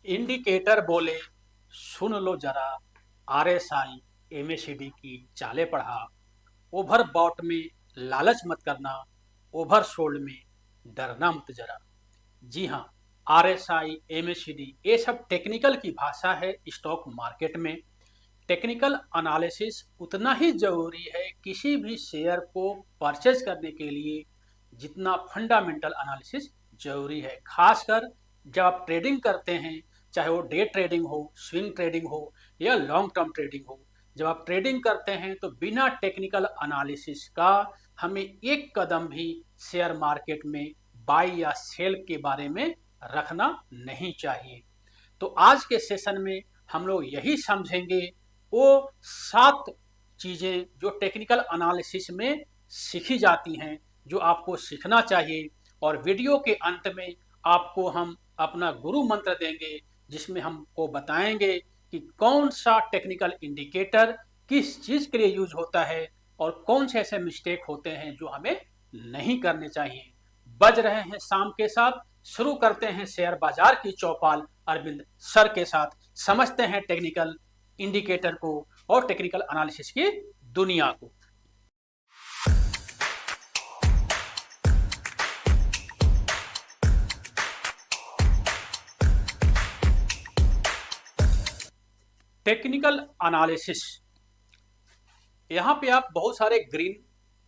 Indicator बोले सुन लो जरा, RSI MACD की चालें पढ़ा। ओवर बॉट में लालच मत करना, ओवर सोल्ड में डरना मत जरा। जी हाँ, आरएसआई एमएसीडी ये सब टेक्निकल की भाषा है स्टॉक मार्केट में। टेक्निकल एनालिसिस उतना ही जरूरी है किसी भी शेयर को परचेज करने के लिए जितना फंडामेंटल एनालिसिस जरूरी है। खासकर जब आप ट्रेडिंग करते हैं, चाहे वो डे ट्रेडिंग हो, स्विंग ट्रेडिंग हो या लॉन्ग टर्म ट्रेडिंग हो, जब आप ट्रेडिंग करते हैं तो बिना टेक्निकल एनालिसिस का हमें एक कदम भी शेयर मार्केट में बाई या सेल के बारे में रखना नहीं चाहिए। तो आज के सेशन में हम लोग यही समझेंगे वो 7 चीज़ें जो टेक्निकल एनालिसिस में सीखी जाती हैं, जो आपको सीखना चाहिए। और वीडियो के अंत में आपको हम अपना गुरु मंत्र देंगे, जिसमें हमको बताएंगे कि कौन सा टेक्निकल इंडिकेटर किस चीज़ के लिए यूज होता है और कौन से ऐसे मिस्टेक होते हैं जो हमें नहीं करने चाहिए। बज रहे हैं शाम के साथ, शुरू करते हैं शेयर बाजार की चौपाल अरविंद सर के साथ। समझते हैं टेक्निकल इंडिकेटर को और टेक्निकल एनालिसिस की दुनिया को। टेक्निकल एनालिसिस, यहाँ पे आप बहुत सारे ग्रीन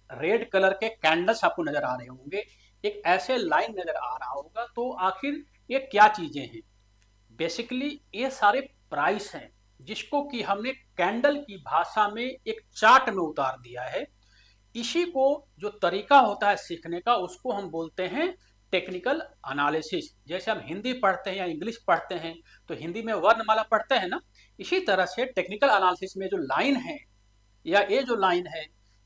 रेड कलर के कैंडल्स आपको नजर आ रहे होंगे, एक ऐसे लाइन नजर आ रहा होगा। तो आखिर ये क्या चीजें हैं? बेसिकली ये सारे प्राइस हैं, जिसको कि हमने कैंडल की भाषा में एक चार्ट में उतार दिया है। इसी को जो तरीका होता है सीखने का, उसको हम बोलते हैं टेक्निकल एनालिसिस। जैसे हम हिंदी पढ़ते हैं या इंग्लिश पढ़ते हैं तो हिंदी में वर्णमाला पढ़ते हैं ना, इसी तरह से टेक्निकल एनालिसिस में जो लाइन है या ये जो लाइन है,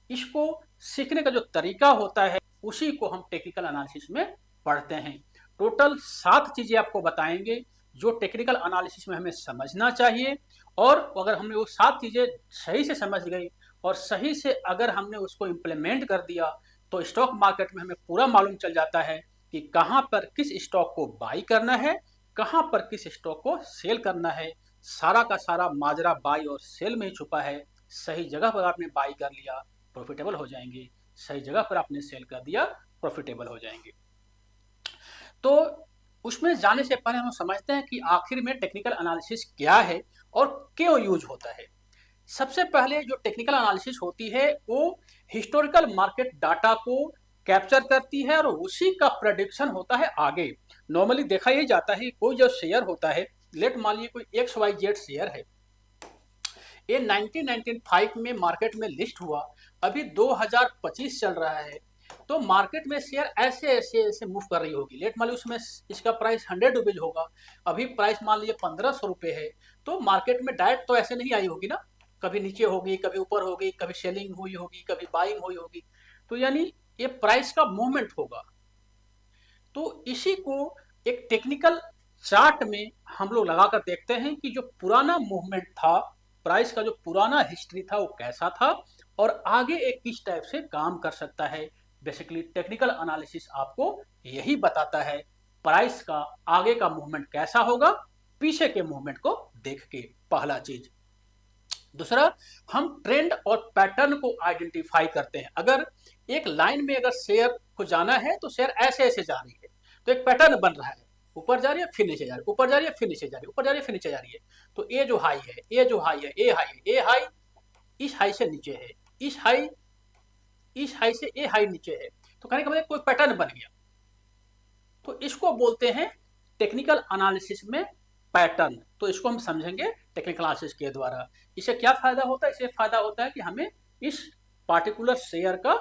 इसको सीखने का जो तरीका होता है उसी को हम टेक्निकल एनालिसिस में पढ़ते हैं। टोटल 7 चीजें आपको बताएंगे जो टेक्निकल एनालिसिस में हमें समझना चाहिए। और अगर हमने वो 7 चीजें सही से समझ गई और सही से अगर हमने उसको इम्प्लीमेंट कर दिया तो स्टॉक मार्केट में हमें पूरा मालूम चल जाता है कि कहाँ पर किस स्टॉक को बाई करना है, कहाँ पर किस स्टॉक को सेल करना है। सारा का सारा माजरा बाई और सेल में ही छुपा है। सही जगह पर आपने बाई कर लिया, प्रॉफिटेबल हो जाएंगे। सही जगह पर आपने सेल कर दिया, प्रॉफिटेबल हो जाएंगे। तो उसमें जाने से पहले हम समझते हैं कि आखिर में टेक्निकल एनालिसिस क्या है और क्यों यूज होता है। सबसे पहले जो टेक्निकल एनालिसिस होती है वो हिस्टोरिकल मार्केट डाटा को कैप्चर करती है और उसी का प्रेडिक्शन होता है आगे। नॉर्मली देखा यही जाता है कोई जो शेयर होता है, लेट मान लीजिए कोई XYZ शेयर है, ये 1995 में मार्केट में लिस्ट हुआ, अभी 2025 चल रहा है। तो मार्केट में शेयर ऐसे ऐसे ऐसे मूव कर रही होगी। लेट मान लीजिए उसमें इसका प्राइस 100 रुपीज होगा, अभी प्राइस मान लीजिए 1500 रुपये है। तो मार्केट में डायरेक्ट तो ऐसे नहीं आई होगी ना, कभी नीचे होगी, कभी ऊपर होगी, कभी सेलिंग हुई होगी, कभी बाइंग हुई होगी। तो यानी ये प्राइस का मूवमेंट होगा। तो इसी को एक टेक्निकल चार्ट में हम लोग लगाकर देखते हैं कि जो पुराना मूवमेंट था, प्राइस का जो पुराना हिस्ट्री था वो कैसा था और आगे एक किस टाइप से काम कर सकता है। बेसिकली टेक्निकल एनालिसिस आपको यही बताता है प्राइस का आगे का मूवमेंट कैसा होगा पीछे के मूवमेंट को देख के, पहला चीज। दूसरा, हम ट्रेंड और पैटर्न को आइडेंटिफाई करते हैं। अगर एक लाइन में अगर शेयर को जाना है तो शेयर ऐसे ऐसे जा रही है, तो एक पैटर्न बन रहा है, ऊपर जा रही है फिर नीचे जा रही है, ऊपर जा रही है फिर नीचे जा रही है, ऊपर जा रही है फिर नीचे जा रही है। तो ये जो हाई है, ये जो हाई है, ये हाई है, ये हाई इस हाई से नीचे है, इस हाई से ये हाई नीचे है। तो कहने का मतलब कोई पैटर्न बन गया। तो इसको बोलते हैं टेक्निकल एनालिसिस में पैटर्न। तो इसको हम समझेंगे टेक्निकल एनालिसिस के द्वारा। इससे क्या फायदा होता है? इससे फायदा होता है कि हमें इस पार्टिकुलर शेयर का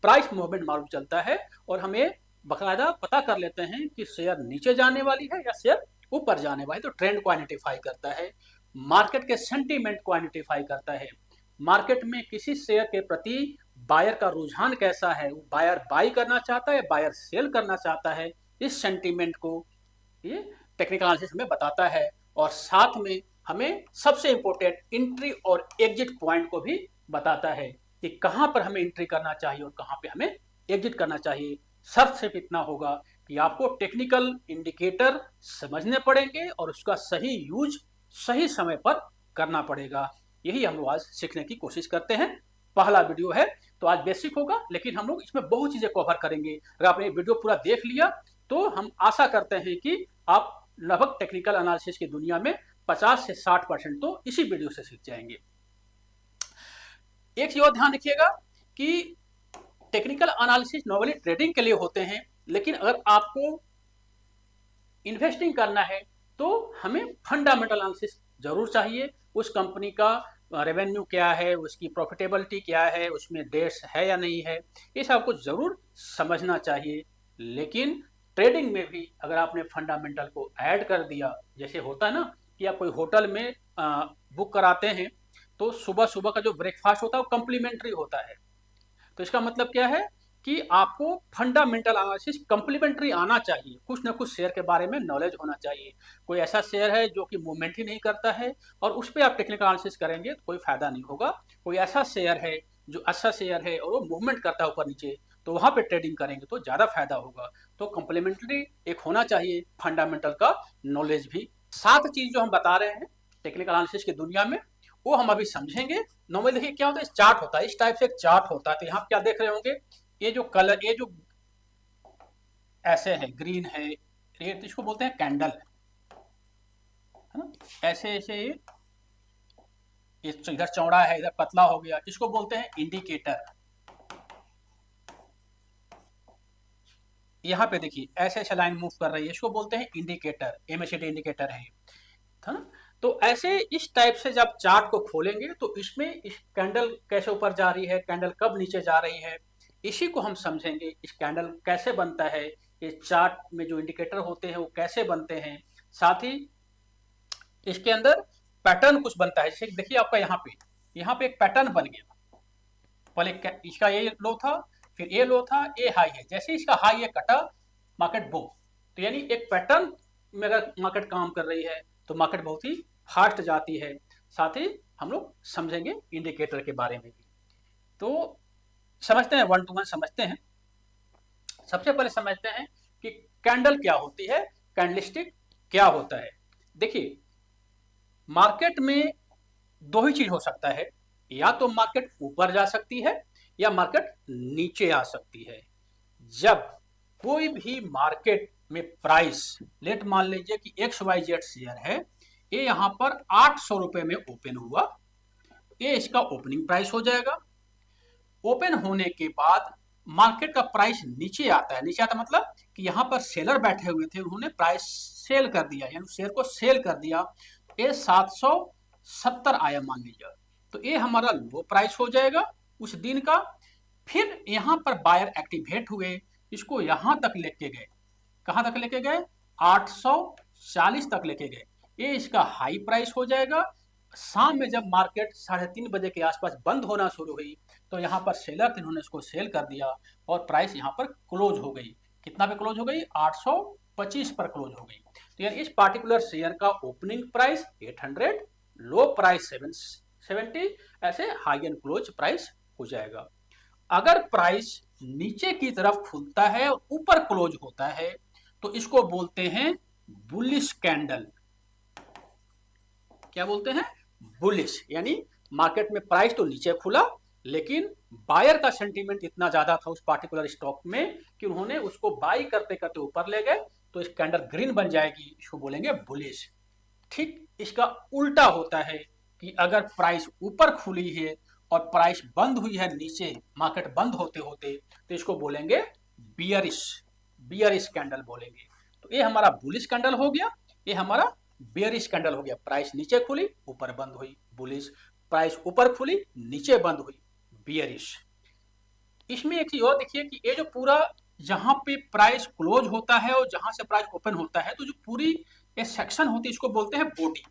प्राइस मूवमेंट मालूम चलता है और हमें बकायदा पता कर लेते हैं कि शेयर नीचे जाने वाली है या शेयर ऊपर जाने वाली। तो ट्रेंड को आइडेंटिफाई करता है, मार्केट के सेंटीमेंट को आइडेंटिफाई करता है, मार्केट में किसी शेयर के प्रति बायर का रुझान कैसा है, वो बायर बाई करना चाहता है, बायर सेल करना चाहता है, इस सेंटीमेंट को ये टेक्निकल एनालिसिस में बताता है। और साथ में हमें सबसे इंपॉर्टेंट एंट्री और एग्जिट पॉइंट को भी बताता है कि कहां पर हमें एंट्री करना चाहिए और कहां पे हमें एग्जिट करना चाहिए। शर्त सिर्फ इतना होगा कि आपको टेक्निकल इंडिकेटर समझने पड़ेंगे और उसका सही यूज सही समय पर करना पड़ेगा। यही हम लोग आज सीखने की कोशिश करते हैं। पहला वीडियो है तो आज बेसिक होगा, लेकिन हम लोग इसमें बहुत चीजें कवर करेंगे। अगर आपने वीडियो पूरा देख लिया तो हम आशा करते हैं कि आप लगभग टेक्निकल एनालिसिस की दुनिया में 50 से 60% तो इसी वीडियो से सीख जाएंगे। एक चीज और ध्यान रखिएगा कि टेक्निकल एनालिसिस नॉर्मली ट्रेडिंग के लिए होते हैं, लेकिन अगर आपको इन्वेस्टिंग करना है तो हमें फंडामेंटल एनालिसिस जरूर चाहिए। उस कंपनी का रेवेन्यू क्या है, उसकी प्रॉफिटेबिलिटी क्या है, उसमें डेट्स है या नहीं है, ये सब आपको जरूर समझना चाहिए। लेकिन ट्रेडिंग में भी अगर आपने फंडामेंटल को ऐड कर दिया, जैसे होता है ना कि आप कोई होटल में बुक कराते हैं तो सुबह सुबह का जो ब्रेकफास्ट होता है वो कम्प्लीमेंट्री होता है। तो इसका मतलब क्या है कि आपको फंडामेंटल एनालिसिस कम्प्लीमेंट्री आना चाहिए। कुछ ना कुछ शेयर के बारे में नॉलेज होना चाहिए। कोई ऐसा शेयर है जो कि मूवमेंट ही नहीं करता है और उस पर आप टेक्निकल एनालिसिस करेंगे तो कोई फायदा नहीं होगा। कोई ऐसा शेयर है जो अच्छा शेयर है और वो मूवमेंट करता है ऊपर नीचे, तो वहां पे ट्रेडिंग करेंगे तो ज्यादा फायदा होगा। तो कम्प्लीमेंट्री एक होना चाहिए, फंडामेंटल का नॉलेज भी। 7 चीज जो हम बता रहे हैं टेक्निकल एनालिसिस की दुनिया में, वो हम अभी समझेंगे। नॉर्मली देखिए क्या होता है, चार्ट होता है, इस टाइप से एक चार्ट होता है। तो यहाँ क्या देख रहे होंगे, ये जो कलर, ये जो ऐसे है, ग्रीन है, रेड, इसको बोलते हैं कैंडल, है ना। ऐसे ऐसे ये इधर चौड़ा है, इधर पतला हो गया, इसको बोलते हैं इंडिकेटर। यहाँ पे देखिए ऐसे ऐसे लाइन मूव कर रही है, इसको बोलते हैं इंडिकेटर, एमएसीडी इंडिकेटर है ना। तो ऐसे इस टाइप से जब चार्ट को खोलेंगे तो इसमें इस कैंडल कैसे ऊपर जा रही है, कैंडल कब नीचे जा रही है, इसी को हम समझेंगे। इस कैंडल कैसे बनता है, ये चार्ट में जो इंडिकेटर होते हैं वो कैसे बनते हैं, साथ ही इसके अंदर पैटर्न कुछ बनता है। जैसे देखिए आपका यहाँ पे एक पैटर्न बन गया। पहले इसका ये लो था, फिर ये लो था, ये हाई है। जैसे इसका हाई ये कटा, मार्केट बूम। तो यानी एक पैटर्न में अगर मार्केट काम कर रही है तो मार्केट बहुत ही फास्ट जाती है। साथ ही हम लोग समझेंगे इंडिकेटर के बारे में भी। तो समझते हैं, 1 to 1 समझते हैं। सबसे पहले समझते हैं कि कैंडल क्या होती है, कैंडलस्टिक क्या होता है। देखिए मार्केट में दो ही चीज हो सकता है, या तो मार्केट ऊपर जा सकती है या मार्केट नीचे आ सकती है। जब कोई भी मार्केट में प्राइस, लेट मान लीजिए कि XYZ शेयर है, ये यहाँ पर 800 रुपए में ओपन हुआ, ये इसका ओपनिंग प्राइस हो जाएगा। ओपन होने के बाद मार्केट का प्राइस नीचे आता है। नीचे आता मतलब कि यहाँ पर सेलर बैठे हुए थे, उन्होंने प्राइस सेल कर दिया, यानी शेयर को सेल कर दिया। ये 770 आया मान लीजिए, तो ये हमारा लो प्राइस हो जाएगा उस दिन का। फिर यहाँ पर बायर एक्टिवेट हुए, इसको यहां तक लेके गए। कहां तक लेके गए, 840 तक लेके गए, ये इसका हाई प्राइस हो जाएगा। शाम में जब मार्केट 3:30 बजे के आसपास बंद होना शुरू हुई तो यहाँ पर सेलर थे, उन्होंने इसको सेल कर दिया और प्राइस यहाँ पर क्लोज हो गई। कितना पे क्लोज हो गई, 825 पर क्लोज हो गई। तो यानी इस पार्टिकुलर शेयर का ओपनिंग प्राइस 800, लो प्राइस 770, ऐसे हाई एंड क्लोज प्राइस हो जाएगा। अगर प्राइस नीचे की तरफ खुलता है और ऊपर क्लोज होता है तो इसको बोलते हैं बुलिश कैंडल। क्या बोलते हैं, बुलिश। यानी मार्केट में प्राइस तो नीचे खुला, लेकिन बायर का सेंटीमेंट इतना ज्यादा था उस पार्टिकुलर स्टॉक में कि उन्होंने उसको बाई करते करते ऊपर ले गए, तो इस कैंडल ग्रीन बन जाएगी, इसको बोलेंगे बुलिश। ठीक इसका उल्टा होता है कि अगर प्राइस ऊपर खुली है और प्राइस बंद हुई है नीचे, मार्केट बंद होते होते, तो इसको बोलेंगे बियरिश, बियरिश कैंडल बोलेंगे। तो ये हमारा बुलिश कैंडल हो गया, ये हमारा बेयरिश कैंडल हो गया। प्राइस नीचे खुली, ऊपर बंद हुई, बुलिश। प्राइस ऊपर खुली, नीचे बंद हुई, बियरिश। इसमें एक चीज और देखिए कि ये जो पूरा जहां पे प्राइस क्लोज होता है और जहां से प्राइस ओपन होता है, तो जो पूरी ये सेक्शन होती है इसको बोलते हैं बॉडी।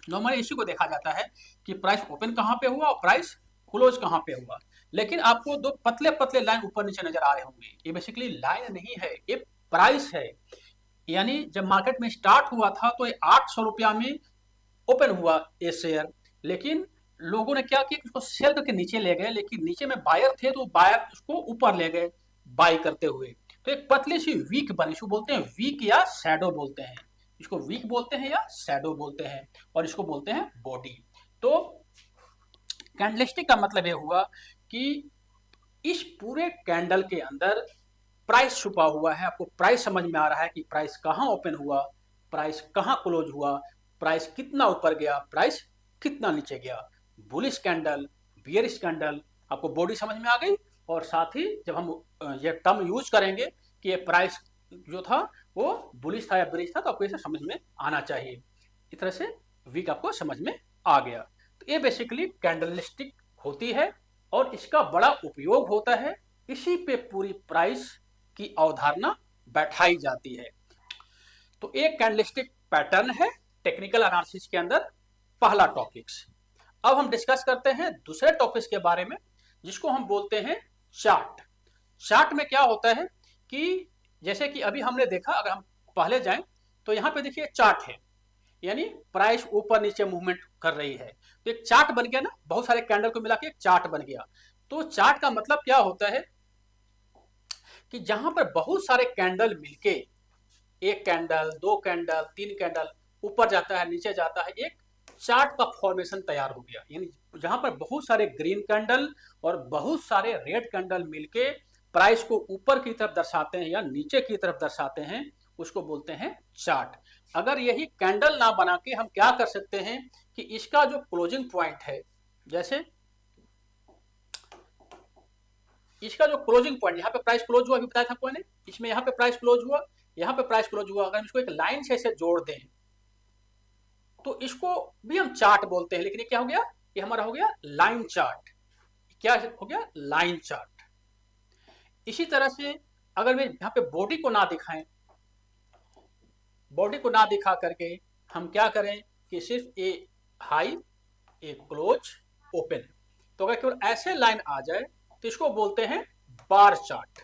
नॉर्मली इसी को देखा जाता है कि प्राइस ओपन कहां पे हुआ और प्राइस क्लोज कहां पे हुआ। लेकिन आपको दो पतले पतले लाइन ऊपर नीचे नजर आ रहे होंगे, ये बेसिकली लाइन नहीं है, ये प्राइस है। यानी जब मार्केट में स्टार्ट हुआ था तो ये 800 रुपया में ओपन हुआ ये शेयर, लेकिन लोगों ने क्या किया, उसको सेल करके नीचे ले गए, लेकिन नीचे में बायर थे तो बायर उसको ऊपर ले गए बाई करते हुए। तो एक पतली सी वीक बनी, इसको बोलते हैं वीक या शैडो बोलते हैं, इसको वीक बोलते हैं या शैडो बोलते हैं, और इसको बोलते हैं बॉडी। तो कैंडलस्टिक का मतलब ये हुआ कि इस पूरे कैंडल के अंदर प्राइस छुपा हुआ है, आपको प्राइस समझ में आ रहा है कि प्राइस कहाँ ओपन हुआ, प्राइस कहाँ क्लोज हुआ, प्राइस कितना ऊपर गया, प्राइस कितना नीचे गया, बुलिश कैंडल, बियरिश कैंडल, आपको बॉडी समझ में आ गई। और साथ ही जब हम ये टर्म यूज करेंगे कि ये प्राइस जो था वो बुलिश था या बेरिश था, तो आपको इसे समझ में आना चाहिए। इस तरह से वीक आपको समझ में आ गया। तो ये बेसिकली कैंडलस्टिक होती है और इसका बड़ा उपयोग होता है, इसी पे पूरी प्राइस की अवधारणा बैठाई जाती है। तो एक कैंडलस्टिक पैटर्न है टेक्निकल एनालिसिस के अंदर पहला टॉपिक्स। अब हम डिस्कस करते हैं दूसरे टॉपिक्स के बारे में, जिसको हम बोलते हैं चार्ट। चार्ट में क्या होता है कि जैसे कि अभी हमने देखा, अगर हम पहले जाएं तो यहाँ पे देखिए चार्ट है, यानी प्राइस ऊपर नीचे मूवमेंट कर रही है, तो एक चार्ट बन गया ना, बहुत सारे कैंडल को मिला के एक चार्ट बन गया। तो चार्ट का मतलब क्या होता है कि जहां पर बहुत सारे कैंडल मिलके, एक कैंडल, दो कैंडल, तीन कैंडल, ऊपर जाता है नीचे जाता है, एक चार्ट का फॉर्मेशन तैयार हो गया। यानी जहां पर बहुत सारे ग्रीन कैंडल और बहुत सारे रेड कैंडल मिलके प्राइस को ऊपर की तरफ दर्शाते हैं या नीचे की तरफ दर्शाते हैं, उसको बोलते हैं चार्ट। अगर यही कैंडल ना बना के हम क्या कर सकते हैं कि इसका जो क्लोजिंग पॉइंट है, जैसे इसका जो क्लोजिंग पॉइंट, यहाँ पे प्राइस क्लोज हुआ, अभी बताया था आपको मैंने, इसमें यहाँ पे प्राइस क्लोज हुआ, यहाँ पे प्राइस क्लोज हुआ, अगर हम इसको एक लाइन से ऐसे जोड़ दें तो इसको भी हम चार्ट बोलते हैं। लेकिन ये क्या हो गया, ये हमारा हो गया लाइन चार्ट। क्या हो गया, लाइन चार्ट। इसी तरह से अगर वे यहाँ पे बॉडी को ना दिखाएं, बॉडी को ना दिखा करके हम क्या करें कि सिर्फ ए हाई, ए क्लोज, ओपन, तो अगर केवल ऐसे लाइन आ जाए तो इसको बोलते हैं बार चार्ट।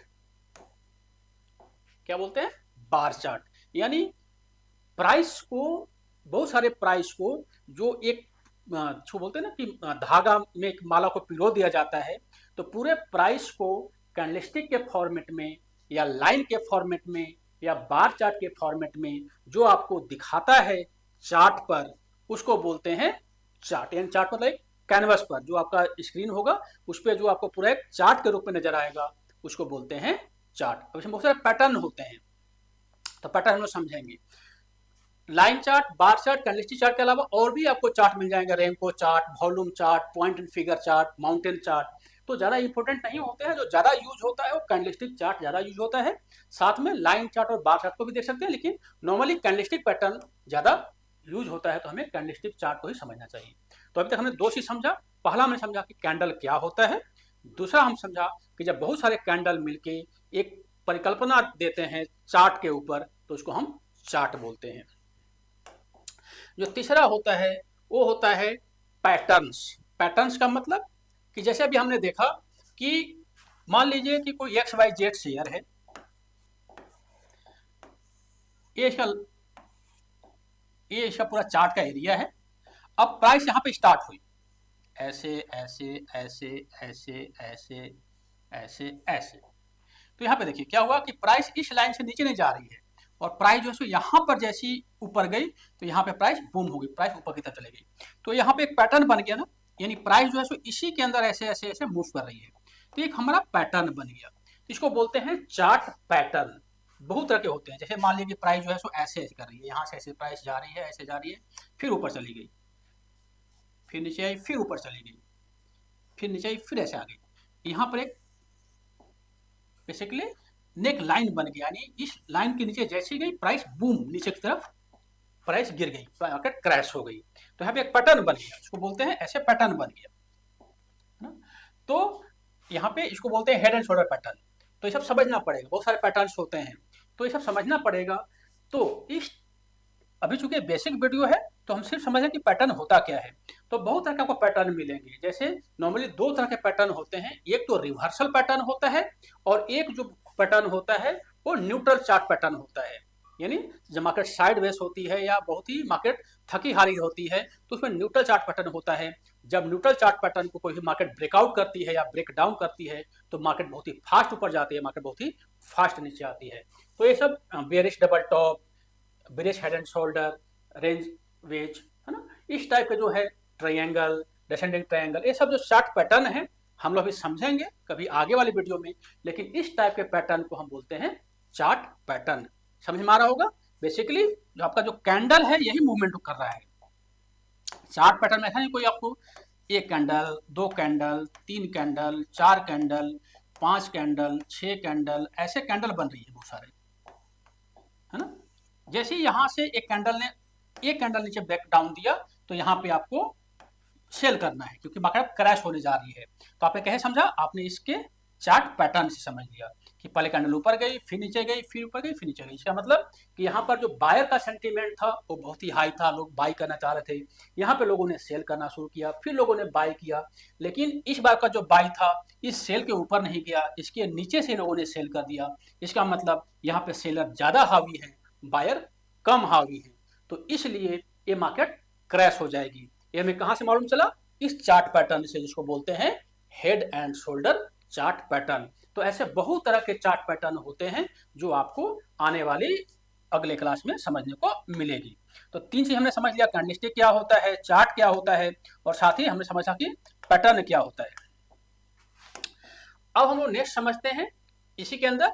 क्या बोलते हैं, बार चार्ट। यानी प्राइस को, बहुत सारे प्राइस को जो एक जो बोलते हैं ना कि धागा में एक माला को पिरो दिया जाता है, तो पूरे प्राइस को कैंडलस्टिक के फॉर्मेट में या लाइन के फॉर्मेट में या बार चार्ट के फॉर्मेट में जो आपको दिखाता है चार्ट पर, उसको बोलते हैं चार्ट। यानी चार्ट मतलब एक कैनवस पर जो आपका स्क्रीन होगा, उस पर जो आपको पूरा एक चार्ट के रूप में नजर आएगा, उसको बोलते हैं चार्ट। अब इसमें बहुत सारे पैटर्न होते हैं, तो पैटर्न हम लोग समझेंगे। Line chart, bar chart, candlestick chart के अलावा और भी आपको चार्ट मिल जाएंगे, rainbow chart, volume chart, point and figure chart, mountain chart. तो ज्यादा इंपॉर्टेंट नहीं होते हैं, जो ज्यादा यूज होता है वो कैंडलस्टिक चार्ट ज्यादा यूज होता है। साथ में लाइन चार्ट और बार चार्ट को भी देख सकते हैं, लेकिन नॉर्मली कैंडलस्टिक पैटर्न ज्यादा यूज होता है, तो हमें कैंडलस्टिक चार्ट को ही समझना चाहिए। तो अभी तक हमने दो चीज समझा। पहला हमने समझा कि कैंडल क्या होता है, दूसरा हम समझा कि जब बहुत सारे कैंडल मिलके एक परिकल्पना देते हैं चार्ट के ऊपर, तो उसको हम चार्ट बोलते हैं। जो तीसरा होता है वो होता है पैटर्न्स। पैटर्न्स का मतलब कि जैसे अभी हमने देखा कि मान लीजिए कि कोई XYZ शेयर है, ये इसका पूरा चार्ट का एरिया है। अब प्राइस यहाँ पे स्टार्ट हुई, ऐसे ऐसे ऐसे ऐसे ऐसे ऐसे ऐसे, तो यहाँ पे देखिए क्या हुआ कि प्राइस इस लाइन से नीचे नहीं जा रही है, और प्राइस जो है यहाँ पर जैसी ऊपर गई तो यहाँ पे प्राइस बूम हो गई, प्राइस ऊपर की तरफ चली गई। तो यहाँ पे एक पैटर्न बन गया ना, यानी प्राइस जो है इसी के अंदर ऐसे ऐसे ऐसे मूव कर रही है, तो एक हमारा पैटर्न बन गया। इसको बोलते हैं चार्ट पैटर्न। बहुत तरह के होते हैं, जैसे मान लीजिए कि प्राइस जो है ऐसे ऐसे कर रही है, यहाँ से ऐसे प्राइस जा रही है, ऐसे जा रही है, फिर ऊपर चली गई, फिर नीचे आई, फिर ऊपर चली गई, फिर नीचे आई, फिर ऐसे आ गई। यहाँ पर एक बेसिकली नेक लाइन बन गया, यानी इस लाइन के नीचे जैसे गई प्राइस बूम नीचे की तरफ प्राइस गिर गई, मार्केट क्रैश हो गई। तो यहाँ पे एक पैटर्न बन गया, इसको बोलते हैं ऐसे पैटर्न बन गया। तो यहाँ पे इसको बोलते हैं हेड एंड शोल्डर पैटर्न। तो ये सब समझना पड़ेगा, बहुत सारे पैटर्न्स होते हैं, तो ये सब समझना पड़ेगा। तो इस अभी चूंकि बेसिक वीडियो है तो हम सिर्फ समझें कि पैटर्न होता क्या है। तो बहुत तरह के आपको पैटर्न मिलेंगे, जैसे नॉर्मली दो तरह के पैटर्न होते हैं, एक तो रिवर्सल पैटर्न होता है और एक जो पैटर्न होता है वो न्यूट्रल चार्ट पैटर्न होता है। यानी जब मार्केट साइडवेज होती है या बहुत ही मार्केट थकी हारी होती है तो उसमें न्यूट्रल चार्ट पैटर्न होता है। जब न्यूट्रल चार्ट पैटर्न को कोई भी मार्केट ब्रेकआउट करती है या ब्रेक डाउन करती है तो मार्केट बहुत ही फास्ट ऊपर जाती है, मार्केट बहुत ही फास्ट नीचे आती है। तो ये सब bearish double top, bearish head and shoulder, range wedge, है ना, इस टाइप के जो है ट्रायंगल, डिसेंडिंग ट्रायंगल, ये सब जो चार्ट पैटर्न है हम लोग भी समझेंगे कभी आगे वाली वीडियो में। लेकिन इस टाइप के पैटर्न को हम बोलते हैं चार्ट पैटर्न। समझ में आ रहा होगा? बेसिकली जो आपका जो कैंडल है यही मूवमेंट कर रहा है। चार्ट पैटर्न में ऐसा नहीं कोई आपको एक कैंडल, दो कैंडल, तीन कैंडल, चार कैंडल, पांच कैंडल, छह कैंडल, ऐसे कैंडल बन रही है बहुत सारे, है ना। जैसे यहां से एक कैंडल नीचे बैक डाउन दिया तो यहाँ पे आपको सेल करना है क्योंकि मार्केट क्रैश होने जा रही है। तो आपने कैसे समझा? आपने इसके चार्ट पैटर्न से समझ लिया कि पहले कैंडल ऊपर गई, फिर नीचे गई, फिर ऊपर गई, फिर नीचे गई। इसका मतलब कि यहाँ पर जो बायर का सेंटीमेंट था वो बहुत ही हाई था, लोग बाई करना चाह रहे थे। यहाँ पे लोगों ने सेल करना शुरू किया, फिर लोगों ने बाई किया। लेकिन इस बार का जो बाई था इस सेल के ऊपर नहीं गया, इसके नीचे से लोगों ने सेल कर दिया। इसका मतलब यहाँ पे सेलर ज्यादा हावी है, बायर कम हावी है, तो इसलिए ये मार्केट क्रैश हो जाएगी। ये हमें कहां से मालूम चला? इस चार्ट पैटर्न से, जिसको बोलते हैं head and shoulder chart pattern. तो ऐसे बहुत तरह के चार्ट पैटर्न होते हैं जो आपको आने वाली अगले क्लास में समझने को मिलेगी। तो तीन चीज हमने समझ लिया, कैंडलस्टिक क्या होता है, चार्ट क्या होता है, और साथ ही हमने समझा कि पैटर्न क्या होता है। अब हम लोग नेक्स्ट समझते हैं इसी के अंदर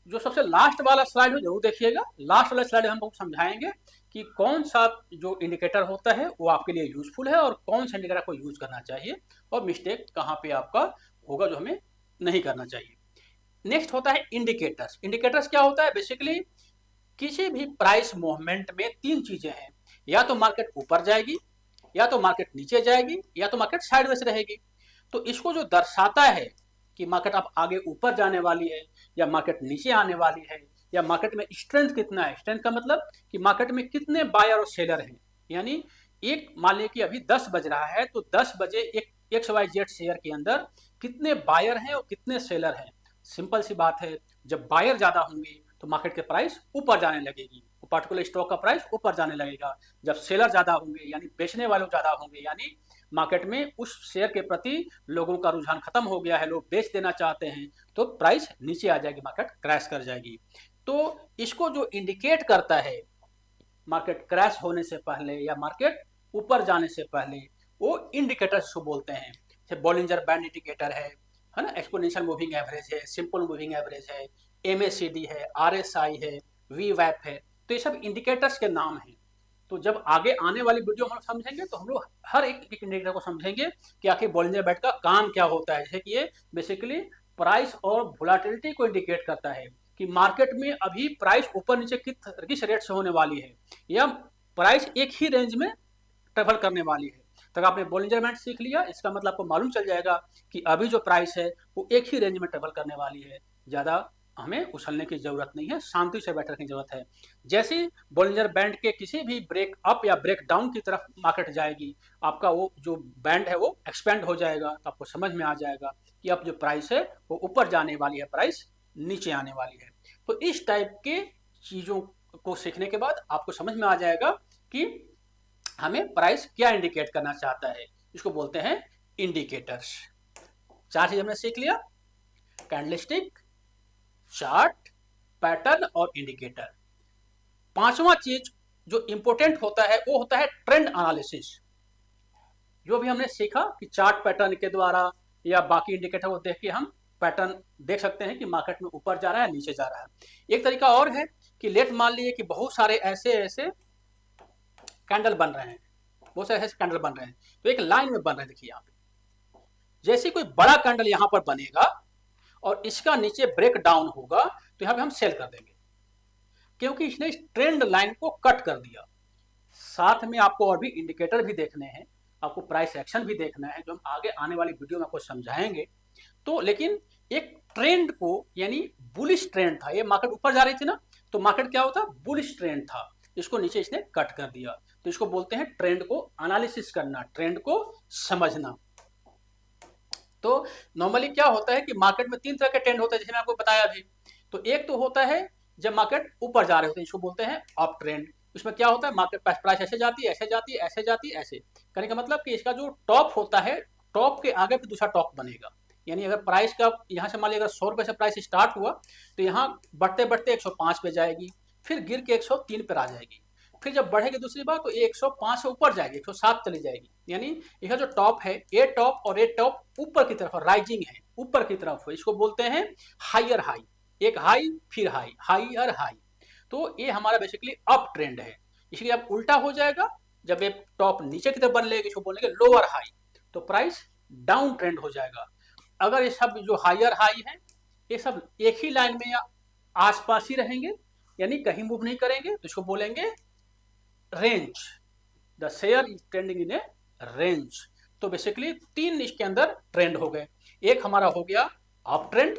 जो सबसे लास्ट वाला स्लाइड है, जरूर देखिएगा। लास्ट वाला स्लाइड हम लोग समझाएंगे कि कौन सा जो इंडिकेटर होता है वो आपके लिए यूजफुल है और कौन सा इंडिकेटर को यूज करना चाहिए और मिस्टेक कहाँ पे आपका होगा जो हमें नहीं करना चाहिए। नेक्स्ट होता है इंडिकेटर्स। इंडिकेटर्स क्या होता है? बेसिकली किसी भी प्राइस मूवमेंट में तीन चीजें हैं, या तो मार्केट ऊपर जाएगी, या तो मार्केट नीचे जाएगी, या तो मार्केट साइडवेज रहेगी। तो इसको जो दर्शाता है कि मार्केट अब आगे ऊपर जाने वाली है या मार्केट नीचे आने वाली है, या मार्केट में स्ट्रेंथ कितना है। स्ट्रेंथ का मतलब कि मार्केट में कितने बायर और सेलर हैं। यानी एक मान लीजिए कि अभी 10 बज रहा है तो 10 बजे एक XYZ शेयर के अंदर कितने बायर हैं और कितने सेलर हैं। सिंपल सी बात है, जब बायर ज्यादा होंगे तो मार्केट के प्राइस ऊपर जाने लगेगी, पर्टिकुलर स्टॉक का प्राइस ऊपर जाने लगेगा। जब सेलर ज्यादा होंगे यानी बेचने वाले ज्यादा होंगे, यानी मार्केट में उस शेयर के प्रति लोगों का रुझान खत्म हो गया है, लोग बेच देना चाहते हैं, तो प्राइस नीचे आ जाएगी, मार्केट क्रैश कर जाएगी। तो इसको जो इंडिकेट करता है मार्केट क्रैश होने से पहले या मार्केट ऊपर जाने से पहले, वो इंडिकेटर्स को बोलते हैं। जैसे बॉलिंजर बैंड इंडिकेटर है ना, एक्सपोनेंशियल मूविंग एवरेज है, सिंपल मूविंग एवरेज है, MACD है, RSI है, VWAP है। तो ये सब इंडिकेटर्स के नाम हैं। तो जब आगे आने वाली वीडियो हम समझेंगे तो हम लोग हर एक इंडिकेटर को समझेंगे कि आखिर बॉलिंजर बैंड का काम क्या होता है। जैसे कि ये बेसिकली प्राइस और वोलेटिलिटी को इंडिकेट करता है कि मार्केट में अभी प्राइस ऊपर नीचे किस रेट से होने वाली है, या प्राइस एक ही रेंज में ट्रेवल करने वाली है। तक आपने बॉलिंजर बैंड सीख लिया, इसका मतलब आपको मालूम चल जाएगा कि अभी जो प्राइस है वो एक ही रेंज में ट्रेवल करने वाली है, ज्यादा हमें उछलने की जरूरत नहीं है, शांति से बैठने की जरूरत है। जैसे बॉलिंजर बैंड के किसी भी ब्रेक अप या ब्रेक डाउन की तरफ मार्केट जाएगी, आपका वो जो बैंड है वो एक्सपेंड हो जाएगा, तो आपको समझ में आ जाएगा कि अब जो प्राइस है वो ऊपर जाने वाली है, प्राइस नीचे आने वाली है। तो इस टाइप के चीजों को सीखने के बाद आपको समझ में आ जाएगा कि हमें प्राइस क्या इंडिकेट करना चाहता है। इसको बोलते हैं इंडिकेटर्स। चार चीज हमने सीख लिया, कैंडलस्टिक, चार्ट, पैटर्न और इंडिकेटर। पांचवा चीज जो इंपॉर्टेंट होता है वो होता है ट्रेंड एनालिसिस। जो भी हमने सीखा कि चार्ट पैटर्न के द्वारा या बाकी इंडिकेटर को देख के हम पैटर्न देख सकते हैं कि मार्केट में ऊपर जा रहा है, नीचे जा रहा है। एक तरीका और है कि लेट मान लीजिए कि बहुत सारे ऐसे कैंडल बन रहे हैं, बहुत सारे ऐसे कैंडल बन रहे हैं, तो एक लाइन में बन रहे हैं। देखिए यहाँ पे जैसे कोई बड़ा कैंडल यहाँ पर बनेगा और इसका नीचे ब्रेक डाउन होगा तो यहाँ पे हम सेल कर देंगे, क्योंकि इसने इस ट्रेंड लाइन को कट कर दिया। साथ में आपको और भी इंडिकेटर भी देखने हैं, आपको प्राइस एक्शन भी देखना है, जो हम आगे आने वाली वीडियो में आपको समझाएंगे। तो लेकिन एक ट्रेंड को, यानी बुलिश ट्रेंड था, ये मार्केट ऊपर जा रही थी ना, तो मार्केट क्या होता, बुलिश ट्रेंड था, इसको नीचे इसने कट कर दिया। तो इसको बोलते हैं ट्रेंड को एनालिसिस करना, ट्रेंड को समझना। तो नॉर्मली क्या होता है कि मार्केट में तीन तरह के ट्रेंड होते हैं, जैसे मैंने आपको बताया अभी। तो एक तो होता है जब मार्केट ऊपर जा रहे होते हैं, इसको बोलते हैं अप ट्रेंड। इसमें क्या होता है, मार्केट प्राइस ऐसे जाती है, ऐसे जाती है, ऐसे जाती है, ऐसे करने का मतलब कि इसका जो टॉप होता है, टॉप के आगे फिर दूसरा टॉप बनेगा। यानी अगर प्राइस का यहाँ से मान लिया अगर 100 रुपये से प्राइस स्टार्ट हुआ, तो यहाँ बढ़ते बढ़ते 105 पे जाएगी, फिर गिर के 103 पर आ जाएगी, फिर जब बढ़ेगी दूसरी बार तो 105 से ऊपर जाएगी, 107 चली जाएगी। यानी यह जो टॉप है, ए टॉप और ए टॉप ऊपर की तरफ राइजिंग है, ऊपर की तरफ है, इसको बोलते हैं हायर हाई। एक हाई फिर हाई, हायर हाई। तो ये हमारा बेसिकली अप ट्रेंड है। इसलिए अब उल्टा हो जाएगा, जब ये टॉप नीचे की तरफ बन लेगी, इसको बोलेंगे लोअर हाई, तो प्राइस डाउन ट्रेंड हो जाएगा। अगर ये सब जो हायर हाई है, ये सब एक ही लाइन में या आसपास ही रहेंगे, यानी कहीं मूव नहीं करेंगे, तो इसको बोलेंगे range. The share is trending in A range. तो बेसिकली 3 इसके अंदर ट्रेंड हो गए। एक हमारा हो गया अप ट्रेंड,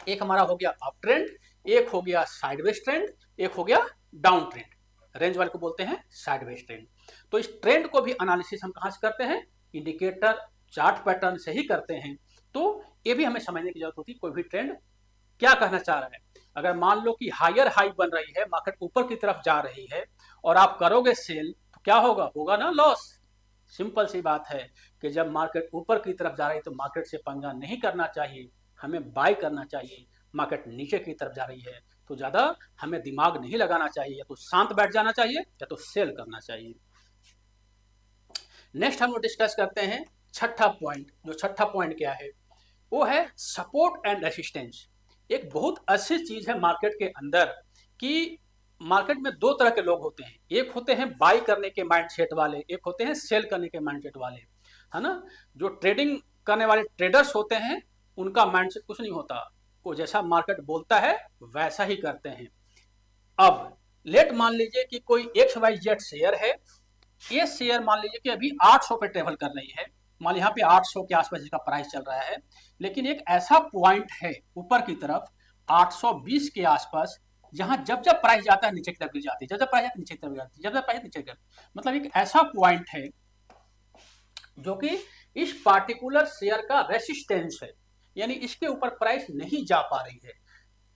एक हमारा हो गया अप ट्रेंड, एक हो गया साइडवेज ट्रेंड, एक हो गया डाउन ट्रेंड। रेंज वाले को बोलते हैं साइडवेज ट्रेंड। तो इस ट्रेंड को भी एनालिसिस हम कहां से करते हैं, इंडिकेटर चार्ट पैटर्न से ही करते हैं। तो ये भी हमें समझने की जरूरत होती है कोई भी ट्रेंड क्या कहना चाह रहा है। अगर मान लो कि हायर हाई बन रही है, मार्केट ऊपर की तरफ जा रही है और आप करोगे सेल, तो क्या होगा, होगा ना लॉस। सिंपल सी बात है कि जब मार्केट ऊपर की तरफ जा रही है तो मार्केट से पंगा नहीं करना चाहिए, हमें बाय करना चाहिए। मार्केट नीचे की तरफ जा रही है तो ज्यादा हमें दिमाग नहीं लगाना चाहिए, या तो शांत बैठ जाना चाहिए या तो सेल करना चाहिए। नेक्स्ट हम लोग डिस्कस करते हैं छठा पॉइंट। जो छठा पॉइंट क्या है, वो है सपोर्ट एंड रेसिस्टेंस। एक बहुत अच्छी चीज है मार्केट के अंदर कि मार्केट में 2 तरह के लोग होते हैं। एक होते हैं बाई करने के माइंडसेट वाले, एक होते हैं सेल करने के माइंडसेट वाले, है ना। जो ट्रेडिंग करने वाले ट्रेडर्स होते हैं, उनका माइंडसेट कुछ नहीं होता, वो जैसा मार्केट बोलता है वैसा ही करते हैं। अब लेट मान लीजिए कि कोई XYZ शेयर है, ये शेयर मान लीजिए कि अभी 800 पे ट्रेवल कर रही है, मान यहाँ पे 800 के आसपास इसका प्राइस चल रहा है, लेकिन एक ऐसा पॉइंट है ऊपर की तरफ 820 के आसपास, जहां जब जब प्राइस जाता है नीचे की तरफ गिर जाती है, जब जब प्राइस नीचे की तरफ जाती है, जब जब प्राइस नीचे की तरफ, मतलब एक ऐसा पॉइंट है जो कि इस पार्टिकुलर शेयर का रेसिस्टेंस है, यानी इसके ऊपर प्राइस नहीं जा पा रही है।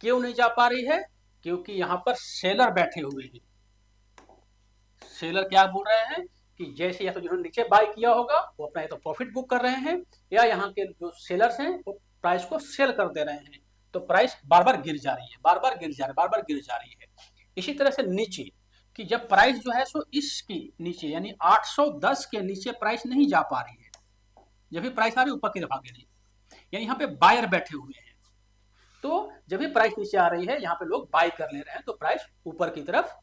क्यों नहीं जा पा रही है, क्योंकि यहाँ पर सेलर बैठे हुए हैं। सेलर क्या बोल रहे हैं कि जैसे या तो जिन्होंने नीचे बाय किया होगा वो अपना या तो प्रॉफिट बुक कर रहे हैं, या यहाँ के जो सेलर्स हैं वो प्राइस को सेल कर दे रहे हैं, तो प्राइस बार बार गिर जा रही है, बार बार गिर जा रही है, बार बार गिर जा रही है। इसी तरह से नीचे, कि जब प्राइस जो है सो इसकी नीचे यानी 810 के नीचे प्राइस नहीं जा पा रही है, जब भी प्राइस आ रही है ऊपर की तरफ आगे नहीं, यानी यहाँ पे बायर बैठे हुए हैं, तो जब भी प्राइस नीचे आ रही है यहाँ पे लोग बाय कर ले रहे हैं, तो प्राइस ऊपर की तरफ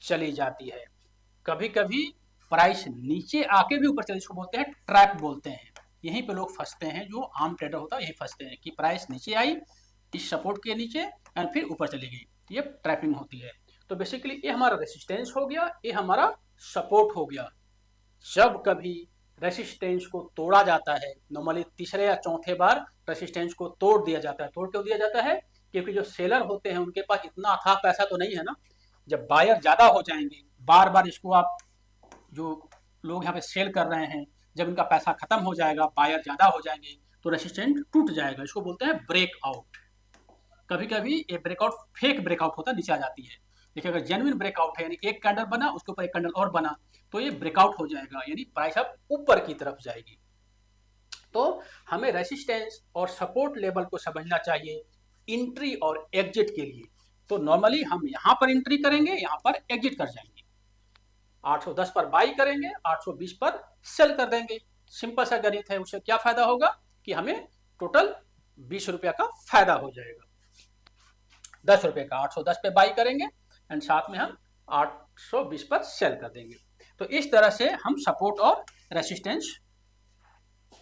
चली जाती है। कभी कभी प्राइस नीचे आके भी ऊपर चले, इसको बोलते हैं ट्रैप बोलते हैं। यहीं पे लोग फंसते हैं, जो आम ट्रेडर होता है यही फंसते हैं कि प्राइस नीचे आई इस सपोर्ट के नीचे एंड फिर ऊपर चली गई, ये ट्रैपिंग होती है। तो बेसिकली ये हमारा रेसिस्टेंस हो गया, ये हमारा सपोर्ट हो गया। जब कभी रेसिस्टेंस को तोड़ा जाता है, नॉर्मली तीसरे या चौथे बार रेसिस्टेंस को तोड़ दिया जाता है। तोड़ क्यों दिया जाता है, क्योंकि जो सेलर होते हैं उनके पास इतना अथाह पैसा तो नहीं है ना। जब बायर ज्यादा हो जाएंगे, बार बार इसको आप जो लोग यहाँ पे सेल कर रहे हैं, जब इनका पैसा खत्म हो जाएगा, बायर ज्यादा हो जाएंगे, तो रेसिस्टेंस टूट जाएगा। इसको बोलते हैं ब्रेकआउट। कभी कभी ये ब्रेकआउट फेक ब्रेकआउट होता है, नीचे आ जाती है। देखिए अगर जेन्युइन ब्रेकआउट है, यानी एक कैंडल बना उसके ऊपर एक कैंडल और बना, तो ये ब्रेकआउट हो जाएगा, यानी प्राइस अब ऊपर की तरफ जाएगी। तो हमें रेसिस्टेंस और सपोर्ट लेवल को समझना चाहिए एंट्री और एग्जिट के लिए। तो नॉर्मली हम यहाँ पर एंट्री करेंगे, यहाँ पर एग्जिट कर जाएंगे, 810 पर बाई करेंगे, 820 पर सेल कर देंगे। सिंपल सा गणित है। उससे क्या फायदा होगा कि हमें टोटल 20 रुपया का फायदा हो जाएगा। 10 रुपए का 810 पे बाई करेंगे एंड साथ में हम 820 पर सेल कर देंगे। तो इस तरह से हम सपोर्ट और रेसिस्टेंस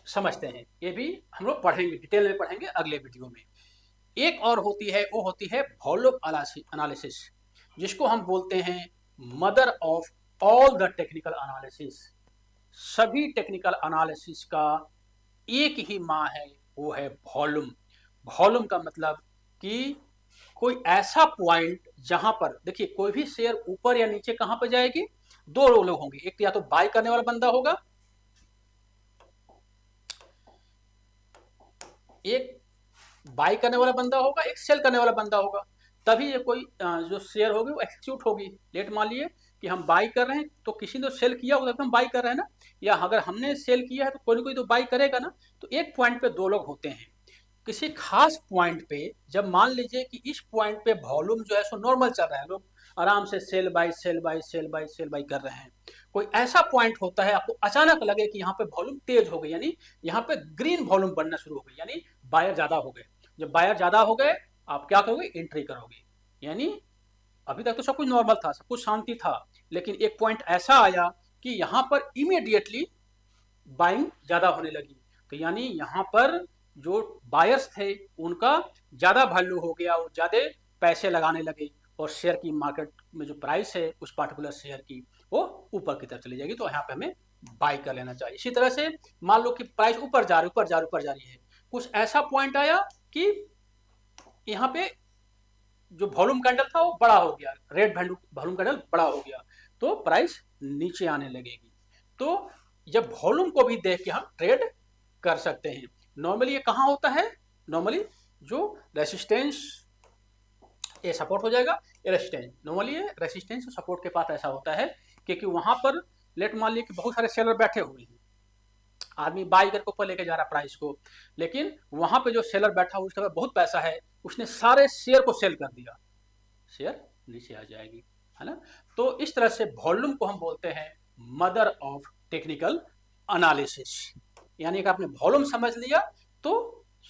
समझते हैं। ये भी हम लोग पढ़ेंगे, डिटेल में पढ़ेंगे अगले वीडियो में। एक और होती है, वो होती है वॉल्यूम एनालिसिस, जिसको हम बोलते हैं mother of all the technical analysis. सभी टेक्निकल एनालिसिस का एक ही माँ है, वो है वॉल्यूम। वॉल्यूम का मतलब कि कोई ऐसा पॉइंट जहां पर देखिए कोई भी शेयर ऊपर या नीचे कहां पर जाएगी, 2 लोग होंगे, एक तो या तो बाय करने वाला बंदा होगा, एक बाय करने वाला बंदा होगा, एक सेल करने वाला बंदा होगा। तभी ये कोई जो शेयर होगी वो एक्सिक्यूट होगी। लेट मान लिए कि हम बाई कर रहे हैं, तो किसी ने तो सेल किया होगा तो हम बाई कर रहे हैं ना, या अगर हमने सेल किया है तो कोई ना कोई तो बाई करेगा ना। तो एक पॉइंट पे दो लोग होते हैं, किसी खास पॉइंट पे जब मान लीजिए कि इस पॉइंट पे वॉल्यूम जो है सो नॉर्मल चल रहा है, लोग आराम से sell buy sell buy sell buy sell buy कर रहे हैं, कोई ऐसा पॉइंट होता है आपको अचानक लगे कि यहाँ पे वॉल्यूम तेज हो गई, यानी यहाँ पे ग्रीन वॉल्यूम बनना शुरू हो गई, यानी बायर ज्यादा हो गए। जब बायर ज्यादा हो गए आप क्या करोगे, एंट्री करोगे। यानी अभी तक तो सब कुछ नॉर्मल था, सब कुछ शांति था, लेकिन एक पॉइंट ऐसा आया कि यहाँ पर इमीडिएटली बाइंग ज्यादा होने लगी। तो यानी यहाँ पर जो बायर्स थे उनका ज्यादा वैल्यू हो गया और ज्यादा पैसे लगाने लगे, और शेयर की मार्केट में जो प्राइस है उस पार्टिकुलर शेयर की वो ऊपर की तरफ चली जाएगी। तो यहाँ पे हमें बाई कर लेना चाहिए। इसी तरह से मान लो कि प्राइस ऊपर जा रही ऊपर जा रही ऊपर जा रही है, कुछ ऐसा पॉइंट आया कि यहाँ पे जो वॉल्यूम कैंडल था वो बड़ा हो गया, रेड वॉल्यूम कैंडल बड़ा हो गया, तो प्राइस नीचे आने लगेगी। तो जब वॉल्यूम को भी देख के हम ट्रेड कर सकते हैं। नॉर्मली ये कहाँ होता है, नॉर्मली जो रेसिस्टेंस, ये सपोर्ट हो जाएगा, ये रेसिस्टेंस, नॉर्मली ये रेसिस्टेंस और सपोर्ट के पास ऐसा होता है क्योंकि वहां पर लेट मान लिया कि बहुत सारे सेलर बैठे हुए हैं, आदमी बाई करके ऊपर लेके जा रहा है प्राइस को, लेकिन वहां पे जो सेलर बैठा हुआ उसके पास बहुत पैसा है, उसने सारे शेयर को सेल कर दिया, शेयर नीचे आ जाएगी, है ना। तो इस तरह से वॉल्यूम को हम बोलते हैं मदर ऑफ टेक्निकल एनालिसिस। यानी कि आपने वॉल्यूम समझ लिया तो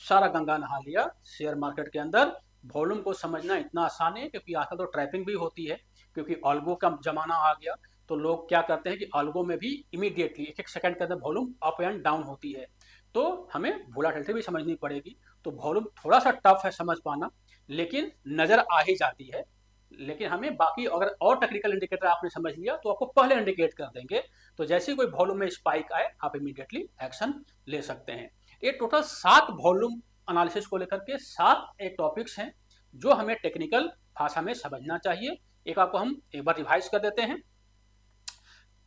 सारा गंगा नहा लिया। शेयर मार्केट के अंदर वॉल्यूम को समझना इतना आसान है क्योंकि आजकल तो ट्रैपिंग भी होती है, क्योंकि ऑल्गो का जमाना आ गया, तो लोग क्या करते हैं कि ऑल्गो में भी इमीडिएटली एक एक सेकंड के अंदर वॉल्यूम अप एंड डाउन होती है, तो हमें वोलाटिलिटी भी समझनी पड़ेगी। तो वॉल्यूम थोड़ा सा टफ है समझ पाना, लेकिन नजर आ ही जाती है। लेकिन हमें बाकी अगर और टेक्निकल इंडिकेटर आपने समझ लिया तो आपको पहले इंडिकेट कर देंगे, तो जैसे कोई वॉल्यूम में स्पाइक आए आप इमीडिएटली एक्शन ले सकते हैं। ये टोटल 7 वॉल्यूम एनालिसिस को लेकर के 7 एक टॉपिक्स हैं जो हमें टेक्निकल भाषा में समझना चाहिए। एक आपको हम एक बार रिवाइज कर देते हैं।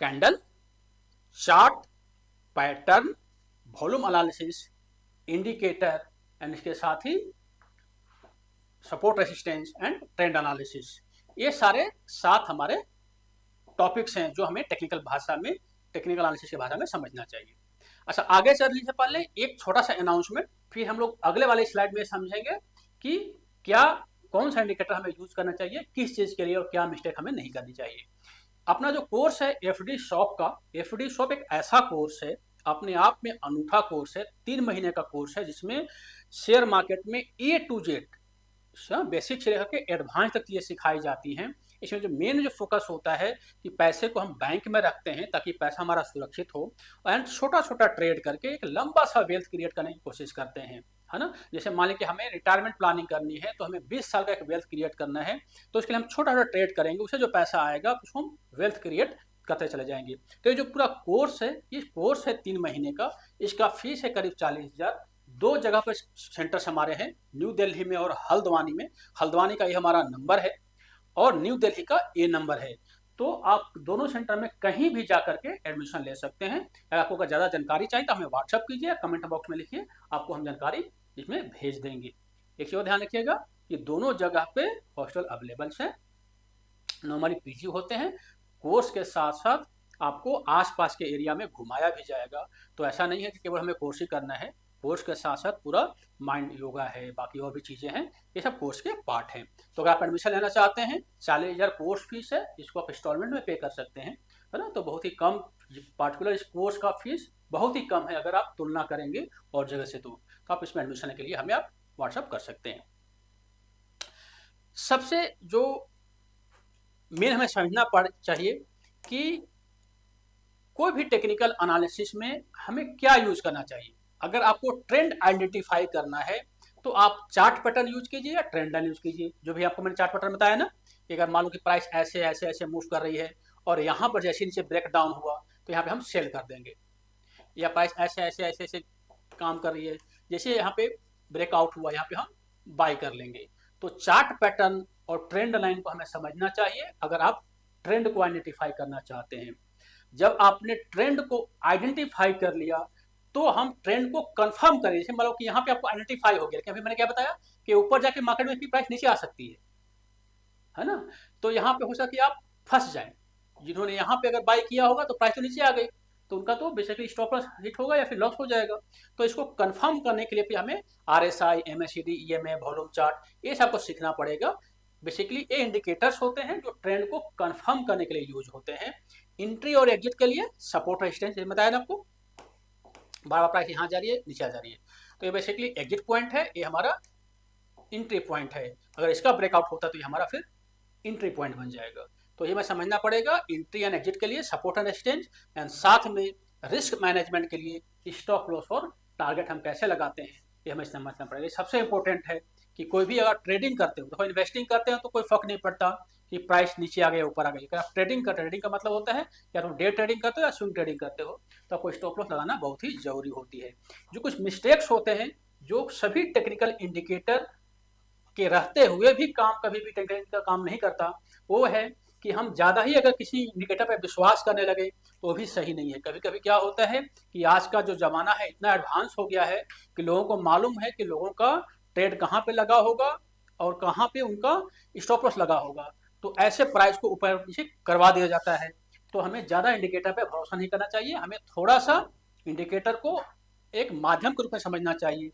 Candle, chart, pattern, volume analysis, indicator and इसके साथ ही support resistance and trend analysis, ये सारे 7 हमारे टॉपिक्स हैं जो हमें टेक्निकल भाषा में, टेक्निकल एनालिसिस की भाषा में समझना चाहिए। अच्छा, आगे चलने से पहले एक छोटा सा अनाउंसमेंट, फिर हम लोग अगले वाले स्लाइड में समझेंगे कि क्या कौन सा इंडिकेटर हमें यूज करना चाहिए किस चीज के लिए और क्या मिस्टेक हमें नहीं करनी चाहिए। अपना जो कोर्स है एफडी शॉप का, एफडी शॉप एक ऐसा कोर्स है, अपने आप में अनूठा कोर्स है, 3 महीने का कोर्स है जिसमें शेयर मार्केट में ए टू जेड बेसिक से लेकर के एडवांस तक चीजें सिखाई जाती हैं। इसमें जो मेन जो फोकस होता है कि पैसे को हम बैंक में रखते हैं ताकि पैसा हमारा सुरक्षित हो, एंड छोटा छोटा ट्रेड करके एक लंबा सा वेल्थ क्रिएट करने की कोशिश करते हैं, है ना। जैसे मान लीजिए कि हमें रिटायरमेंट प्लानिंग करनी है तो हमें 20 साल का एक वेल्थ क्रिएट करना है, तो इसके लिए हम छोटा छोटा ट्रेड करेंगे, उससे जो पैसा आएगा उसको हम वेल्थ क्रिएट करते चले जाएंगे। तो ये जो पूरा कोर्स है, ये कोर्स है 3 महीने का, इसका फीस है करीब 40,000। 2 जगह पर सेंटर्स हमारे हैं, न्यू दिल्ली में और हल्द्वानी में। हल्द्वानी का ये हमारा नंबर है और न्यू दिल्ली का ये नंबर है, तो आप दोनों सेंटर में कहीं भी जाकर के एडमिशन ले सकते हैं। अगर आपको अगर ज़्यादा जानकारी चाहिए तो हमें व्हाट्सअप कीजिए, कमेंट बॉक्स में लिखिए, आपको हम जानकारी इसमें भेज देंगे। एक चीज़ ध्यान रखिएगा कि दोनों जगह पे हॉस्टल अवेलेबल है, नॉर्मली पीजी होते हैं। कोर्स के साथ साथ आपको आसपास के एरिया में घुमाया भी जाएगा, तो ऐसा नहीं है कि केवल हमें कोर्स ही करना है, कोर्स के साथ साथ पूरा माइंड योगा है, बाकी और भी चीज़ें हैं, ये सब कोर्स के पार्ट हैं। तो अगर आप एडमिशन लेना चाहते हैं, 40,000 कोर्स फीस है, इसको आप इंस्टॉलमेंट में पे कर सकते हैं, है ना। तो बहुत ही कम, पार्टिकुलर इस कोर्स का फीस बहुत ही कम है अगर आप तुलना करेंगे और जगह से, तो आप इसमें एडमिशन के लिए हमें आप व्हाट्सअप कर सकते हैं। सबसे जो मेन हमें समझना पड़ चाहिए कि कोई भी टेक्निकल एनालिसिस में हमें क्या यूज करना चाहिए। अगर आपको ट्रेंड आइडेंटिफाई करना है तो आप चार्ट पैटर्न यूज कीजिए या ट्रेंड लाइन यूज कीजिए। जो भी आपको मैंने चार्ट पैटर्न बताया ना, कि अगर मान लो कि प्राइस ऐसे ऐसे ऐसे मूव कर रही है और यहाँ पर जैसे नीचे ब्रेक डाउन हुआ तो यहाँ पे हम सेल कर देंगे, या प्राइस ऐसे ऐसे ऐसे ऐसे काम कर रही है, जैसे यहाँ पे ब्रेकआउट हुआ यहाँ पे हम बाई कर लेंगे। तो चार्ट पैटर्न और ट्रेंड लाइन को हमें समझना चाहिए अगर आप ट्रेंड को आइडेंटिफाई करना चाहते हैं। जब आपने ट्रेंड को आइडेंटिफाई कर लिया तो हम ट्रेंड को कंफर्म करें। जैसे मान लो कि यहाँ पे आपको आइडेंटिफाई हो गया, लेकिन अभी मैंने क्या बताया कि ऊपर जाके मार्केट में इसकी प्राइस नीचे आ सकती है, है ना। तो यहाँ पे हो सके आप फंस जाए, जिन्होंने यहाँ पे अगर बाई किया होगा तो प्राइस तो नीचे आ गई, तो उनका तो बेसिकली स्टॉप लॉस हिट होगा या फिर लॉस हो जाएगा। तो इसको कंफर्म करने के लिए फिर हमें RSI, MACD, EMA, volume chart, ये सबको सीखना पड़ेगा। बेसिकली ये इंडिकेटर्स होते हैं जो ट्रेंड को कंफर्म करने के लिए यूज होते हैं। एंट्री और एग्जिट के लिए सपोर्ट रेजिस्टेंस बताया ना आपको, बार बार प्राइस यहाँ जा रही है, नीचे आ जा रही है, तो ये बेसिकली एग्जिट पॉइंट है, ये हमारा एंट्री पॉइंट है। अगर इसका ब्रेकआउट होता है तो ये हमारा फिर एंट्री पॉइंट बन जाएगा। तो ये हमें समझना पड़ेगा एंट्री एंड एग्जिट के लिए सपोर्ट एंड रेजिस्टेंस, एंड साथ में रिस्क मैनेजमेंट के लिए स्टॉप लॉस और टारगेट हम कैसे लगाते हैं, ये हमें समझना पड़ेगा। सबसे इंपॉर्टेंट है कि कोई भी अगर ट्रेडिंग करते हो, देखो इन्वेस्टिंग करते हो तो कोई फर्क नहीं पड़ता कि प्राइस नीचे आ गया ऊपर आ गई। अगर आप ट्रेडिंग करते, ट्रेडिंग का मतलब होता है या तो डे ट्रेडिंग करते हो या स्विंग ट्रेडिंग करते हो, तो आपको स्टॉप लॉस लगाना बहुत ही जरूरी होती है। जो कुछ मिस्टेक्स होते हैं, जो सभी टेक्निकल इंडिकेटर के रहते हुए भी काम कभी भी टेक्निकल का काम नहीं करता, वो है कि हम ज़्यादा ही अगर किसी इंडिकेटर पर विश्वास करने लगे तो भी सही नहीं है। कभी कभी क्या होता है कि आज का जो ज़माना है इतना एडवांस हो गया है कि लोगों को मालूम है कि लोगों का ट्रेड कहाँ पे लगा होगा और कहाँ पे उनका स्टॉप लॉस लगा होगा, तो ऐसे प्राइस को ऊपर नीचे करवा दिया जाता है। तो हमें ज़्यादा इंडिकेटर पे भरोसा नहीं करना चाहिए, हमें थोड़ा सा इंडिकेटर को एक माध्यम के रूप में समझना चाहिए।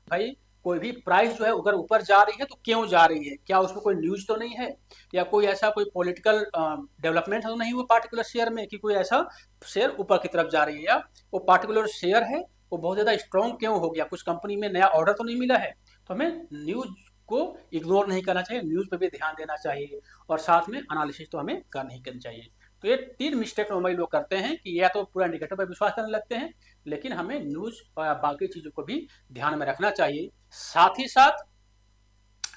भाई कोई भी प्राइस जो है अगर ऊपर जा रही है तो क्यों जा रही है, क्या उसमें कोई न्यूज तो नहीं है, या कोई ऐसा कोई पॉलिटिकल डेवलपमेंट तो नहीं हुआ पार्टिकुलर शेयर में कि कोई ऐसा शेयर ऊपर की तरफ जा रही है, या वो पार्टिकुलर शेयर है वो बहुत ज़्यादा स्ट्रॉन्ग क्यों हो गया, कुछ कंपनी में नया ऑर्डर तो नहीं मिला है। तो हमें न्यूज को इग्नोर नहीं करना चाहिए, न्यूज़ पे भी ध्यान देना चाहिए, और साथ में एनालिसिस तो हमें करनी ही करनी चाहिए। तो ये 3 मिस्टेक नॉर्मली लोग करते हैं कि या तो पूरा इंडिकेटर पर विश्वास करने लगते हैं, लेकिन हमें न्यूज़ और बाकी चीज़ों को भी ध्यान में रखना चाहिए। साथ ही साथ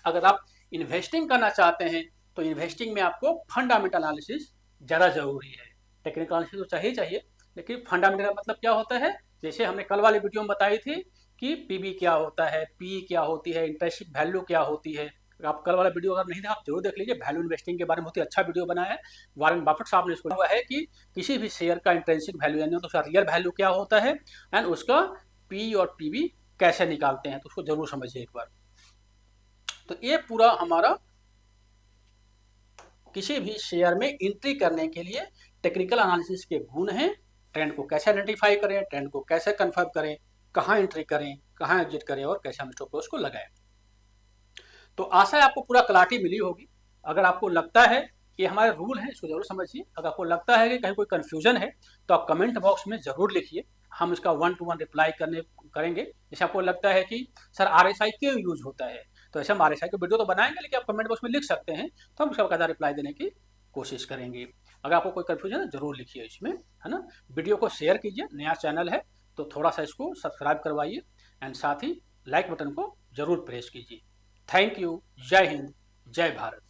अगर आप इन्वेस्टिंग करना चाहते हैं तो इन्वेस्टिंग में आपको फंडामेंटल एनालिसिस ज़्यादा जरूरी है। टेक्निकल एनालिसिस तो चाहिए, लेकिन फंडामेंटल मतलब क्या होता है, जैसे हमने कल वाली वीडियो में बताई थी कि पीबी क्या होता है, पी क्या होती है, इंटरेस्ट वैल्यू क्या होती है। आप कल वाला वीडियो अगर नहीं देखा आप जरूर देख लीजिए, वैल्यू इन्वेस्टिंग के बारे में बहुत ही अच्छा वीडियो बनाया है। वॉरेन बफेट साहब ने इसको हुआ है कि किसी भी शेयर का इंट्रिंसिक वैल्यू यानी तो उसका रियल वैल्यू क्या होता है, एंड उसका पी और पीबी कैसे निकालते हैं, तो उसको जरूर समझिए एक बार। तो ये पूरा हमारा किसी भी शेयर में एंट्री करने के लिए टेक्निकल एनालिसिस के गुण हैं। ट्रेंड को कैसे आइडेंटिफाई करें, ट्रेंड को कैसे कंफर्म करें, कहाँ एंट्री करें, कहाँ एग्जिट करें, और कैसे हम स्टॉप लॉस को लगाएं। तो आशा है आपको पूरा क्लैरिटी मिली होगी। अगर आपको लगता है कि हमारे रूल है इसको जरूर समझिए। अगर आपको लगता है कि कहीं कोई कंफ्यूजन है तो आप कमेंट बॉक्स में जरूर लिखिए, हम इसका 1 to 1 रिप्लाई करेंगे। जैसे आपको लगता है कि सर RSI क्यों यूज होता है, तो ऐसे हम RSI का वीडियो तो बनाएंगे, लेकिन आप कमेंट बॉक्स में लिख सकते हैं, तो हम उसका बकायदा रिप्लाई देने की कोशिश करेंगे। अगर आपको कोई कंफ्यूजन है जरूर लिखिए इसमें, है ना। वीडियो को शेयर कीजिए, नया चैनल है तो थोड़ा सा इसको सब्सक्राइब करवाइए, एंड साथ ही लाइक बटन को जरूर प्रेस कीजिए। Thank you. जय हिंद, जय भारत।